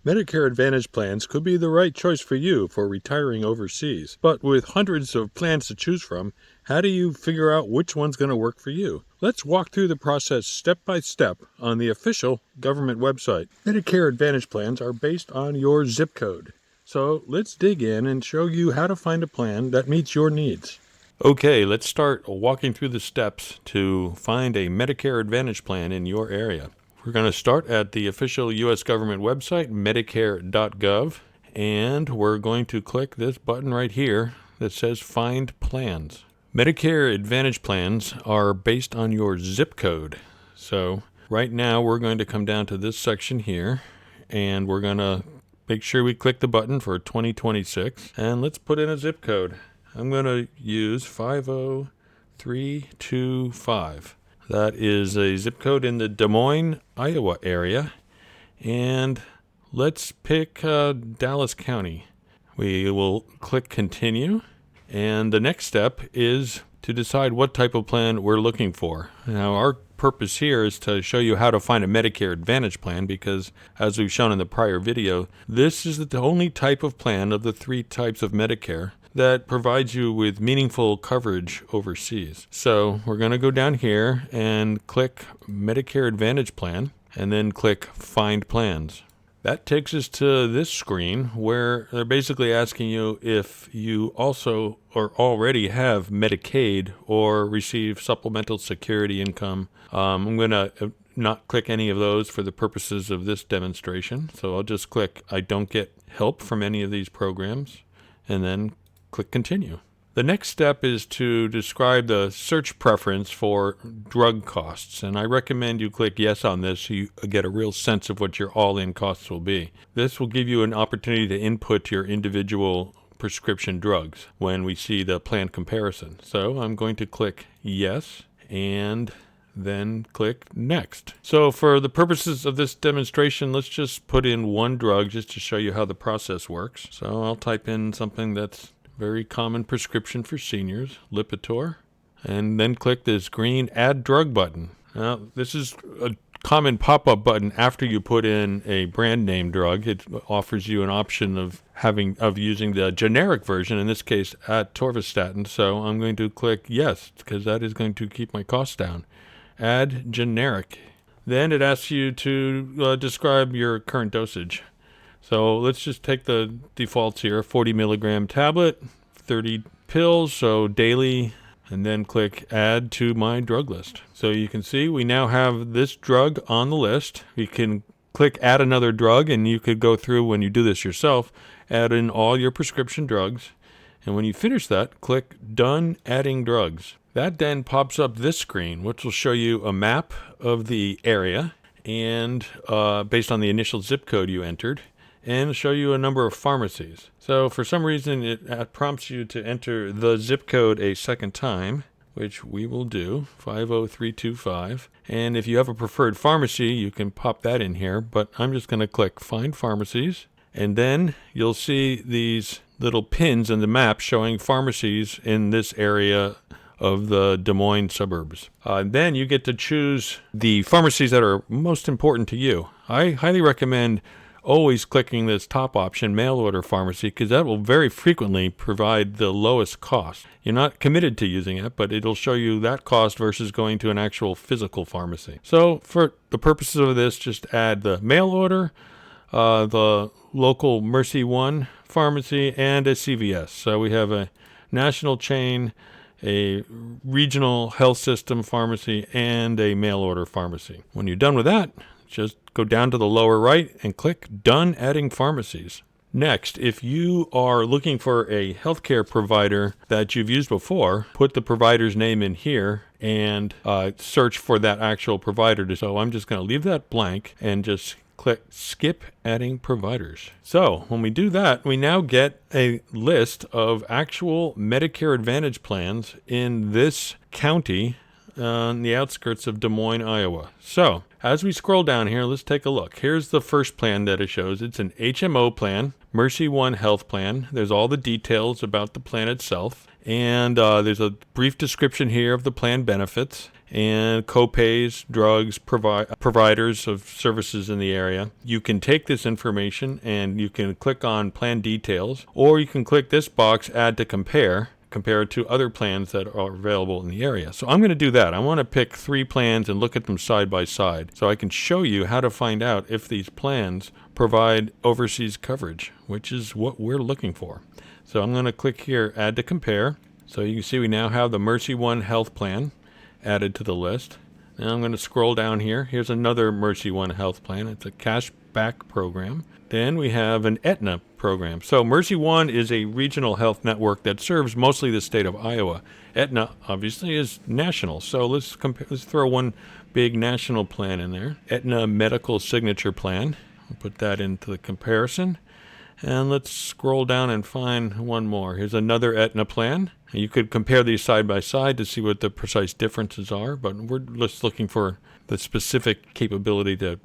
Medicare Advantage plans could be the right choice for you for retiring overseas. But with hundreds of plans to choose from, how do you figure out which one's going to work for you? Let's walk through the process step by step on the official government website. Medicare Advantage plans are based on your zip code. So let's dig in and show you how to find a plan that meets your needs. Okay, let's start walking through the steps to find a Medicare Advantage plan in your area. We're going to start at the official U.S. government website, Medicare.gov, and we're going to click this button right here that says Find Plans. Medicare Advantage plans are based on your zip code. So right now we're going to come down to this section here, and we're going to make sure we click the button for 2026, and let's put in a zip code. I'm going to use 50325. That is a zip code in the Des Moines, Iowa area. And let's pick Dallas County. We will click Continue. And the next step is to decide what type of plan we're looking for. Now, our purpose here is to show you how to find a Medicare Advantage plan because, as we've shown in the prior video, this is the only type of plan of the three types of Medicare that provides you with meaningful coverage overseas. So we're going to go down here and click Medicare Advantage Plan and then click Find Plans. That takes us to this screen where they're basically asking you if you also or already have Medicaid or receive supplemental security income. I'm going to not click any of those for the purposes of this demonstration. So I'll just click I don't get help from any of these programs and then click Continue. The next step is to describe the search preference for drug costs, and I recommend you click yes on this so you get a real sense of what your all-in costs will be. This will give you an opportunity to input your individual prescription drugs when we see the plan comparison. So I'm going to click yes and then click next. So for the purposes of this demonstration, let's just put in one drug just to show you how the process works. So I'll type in something that's very common prescription for seniors, Lipitor, and then click this green Add Drug button. Now, this is a common pop-up button after you put in a brand name drug. It offers you an option of using the generic version, in this case, atorvastatin. So I'm going to click yes, because that is going to keep my costs down. Add generic. Then it asks you to describe your current dosage. So let's just take the defaults here, 40 milligram tablet, 30 pills, so daily, and then click add to my drug list. So you can see we now have this drug on the list. You can click add another drug, and you could go through when you do this yourself, add in all your prescription drugs. And when you finish that, click done adding drugs. That then pops up this screen, which will show you a map of the area and based on the initial zip code you entered, and show you a number of pharmacies. So for some reason it prompts you to enter the zip code a second time, which we will do, 50325. And if you have a preferred pharmacy, you can pop that in here, but I'm just going to click Find Pharmacies, and then you'll see these little pins in the map showing pharmacies in this area of the Des Moines suburbs. Then you get to choose the pharmacies that are most important to you. I highly recommend always clicking this top option, mail order pharmacy, because that will very frequently provide the lowest cost. You're not committed to using it, but it'll show you that cost versus going to an actual physical pharmacy. So for the purposes of this, just add the mail order, the local Mercy One pharmacy, and a CVS. So we have a national chain, a regional health system pharmacy, and a mail order pharmacy. When you're done with that, just go down to the lower right and click Done Adding Pharmacies. Next, if you are looking for a healthcare provider that you've used before, put the provider's name in here and search for that actual provider. So I'm just going to leave that blank and just click Skip Adding Providers. So when we do that, we now get a list of actual Medicare Advantage plans in this county on the outskirts of Des Moines, Iowa. So as we scroll down here, let's take a look. Here's the first plan that it shows. It's an HMO plan, Mercy One Health Plan. There's all the details about the plan itself. And there's a brief description here of the plan benefits. and co-pays, drugs, providers of services in the area. You can take this information and you can click on plan details, or you can click this box, add to compare it to other plans that are available in the area. So I'm going to do that. I want to pick 3 plans and look at them side by side so I can show you how to find out if these plans provide overseas coverage, which is what we're looking for. So I'm going to click here, add to compare. So you can see we now have the Mercy One health plan added to the list. Now I'm going to scroll down here. Here's another Mercy One health plan. It's a cash back program. Then we have an Aetna program. So Mercy One is a regional health network that serves mostly the state of Iowa. Aetna obviously is national. So let's throw one big national plan in there. Aetna Medical Signature Plan. We'll put that into the comparison. And let's scroll down and find one more. Here's another Aetna plan. You could compare these side by side to see what the precise differences are, but we're just looking for the specific capability to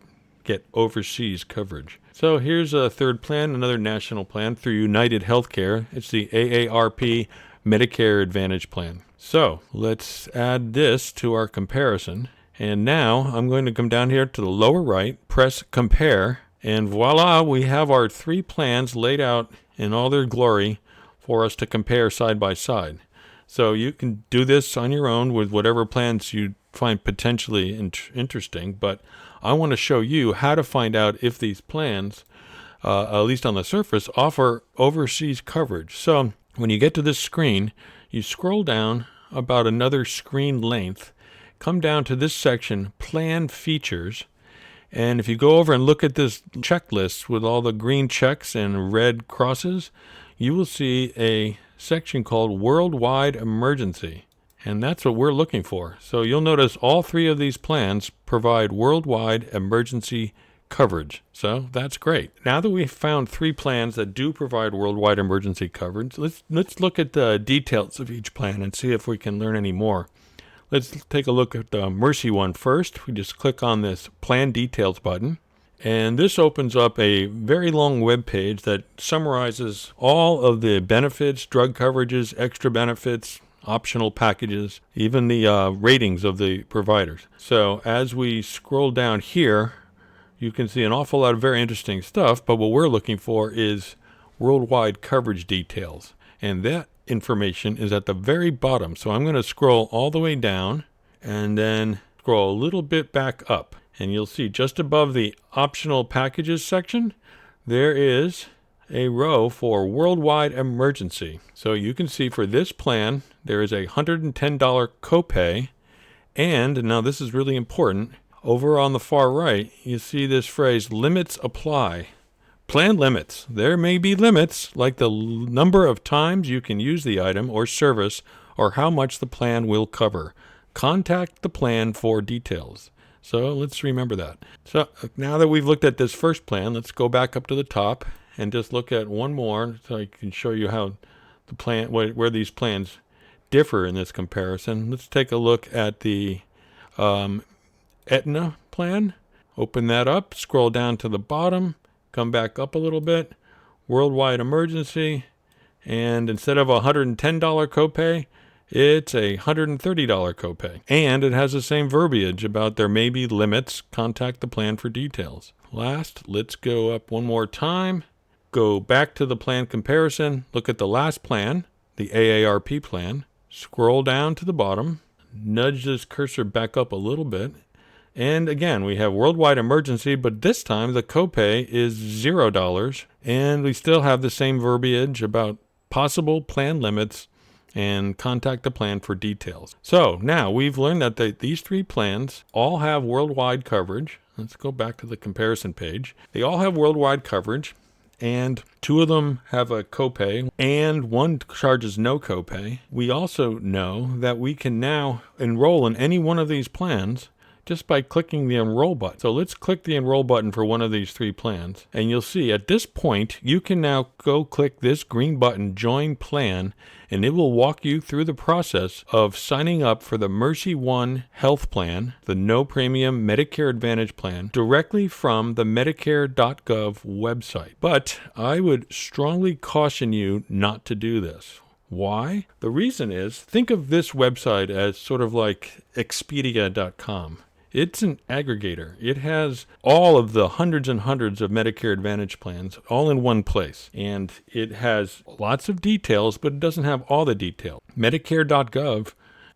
get overseas coverage. So here's a third plan, another national plan through United Healthcare. It's the AARP Medicare Advantage plan. So let's add this to our comparison. And now I'm going to come down here to the lower right, press compare, and voila, we have our 3 plans laid out in all their glory for us to compare side by side. So you can do this on your own with whatever plans you find potentially interesting, but I want to show you how to find out if these plans, at least on the surface, offer overseas coverage. So when you get to this screen, you scroll down about another screen length, come down to this section, Plan Features, and if you go over and look at this checklist with all the green checks and red crosses, you will see a section called Worldwide Emergency. And that's what we're looking for. So you'll notice all 3 of these plans provide worldwide emergency coverage. So that's great. Now that we've found 3 plans that do provide worldwide emergency coverage, let's look at the details of each plan and see if we can learn any more. Let's take a look at the Mercy one first. We just click on this Plan Details button. And this opens up a very long web page that summarizes all of the benefits, drug coverages, extra benefits, optional packages, even the ratings of the providers. So as we scroll down here, you can see an awful lot of very interesting stuff, but what we're looking for is worldwide coverage details. And that information is at the very bottom. So I'm going to scroll all the way down and then scroll a little bit back up. And you'll see just above the optional packages section, there is a row for worldwide emergency. So you can see for this plan, there is a $110 copay. And now this is really important. Over on the far right, you see this phrase, limits apply. Plan limits. There may be limits, like the number of times you can use the item or service, or how much the plan will cover. Contact the plan for details. So let's remember that. So now that we've looked at this first plan, let's go back up to the top and just look at one more so I can show you how the plan, where these plans differ in this comparison. Let's take a look at the Aetna plan. Open that up, scroll down to the bottom, come back up a little bit, worldwide emergency, and instead of a $110 copay, it's a $130 copay. And it has the same verbiage about there may be limits. Contact the plan for details. Last, let's go up one more time. Go back to the plan comparison. Look at the last plan, the AARP plan. Scroll down to the bottom. Nudge this cursor back up a little bit. And again, we have worldwide emergency, but this time the copay is $0. And we still have the same verbiage about possible plan limits and contact the plan for details. So now we've learned that these 3 plans all have worldwide coverage. Let's go back to the comparison page. They all have worldwide coverage, and 2 of them have a copay, and 1 charges no copay. We also know that we can now enroll in any one of these plans just by clicking the enroll button. So let's click the enroll button for one of these 3 plans. And you'll see at this point, you can now go click this green button, Join Plan, and it will walk you through the process of signing up for the Mercy One health plan, the no premium Medicare Advantage plan, directly from the Medicare.gov website. But I would strongly caution you not to do this. Why? The reason is, think of this website as sort of like Expedia.com. It's an aggregator. It has all of the hundreds and hundreds of Medicare Advantage plans all in one place. And it has lots of details, but it doesn't have all the detail. Medicare.gov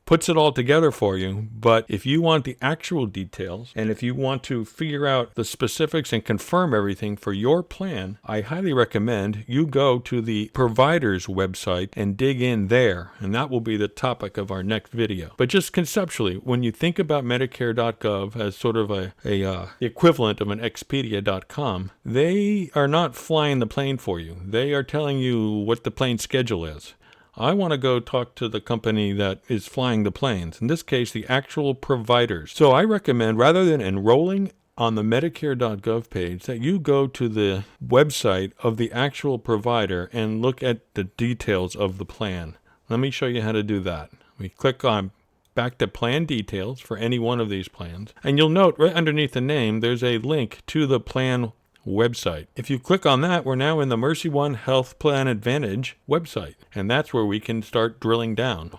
puts it all together for you, but if you want the actual details, and if you want to figure out the specifics and confirm everything for your plan, I highly recommend you go to the provider's website and dig in there, and that will be the topic of our next video. But just conceptually, when you think about Medicare.gov as sort of the equivalent of an Expedia.com, they are not flying the plane for you. They are telling you what the plane schedule is. I want to go talk to the company that is flying the planes, in this case, the actual providers. So I recommend, rather than enrolling on the Medicare.gov page, that you go to the website of the actual provider and look at the details of the plan. Let me show you how to do that. We click on back to plan details for any one of these plans, and you'll note right underneath the name, there's a link to the plan website. If you click on that, we're now in the Mercy One Health Plan Advantage website, and that's where we can start drilling down.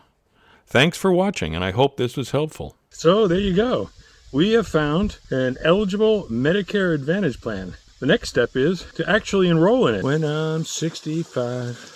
Thanks for watching, and I hope this was helpful. So there you go. We have found an eligible Medicare Advantage plan. The next step is to actually enroll in it. When I'm 65.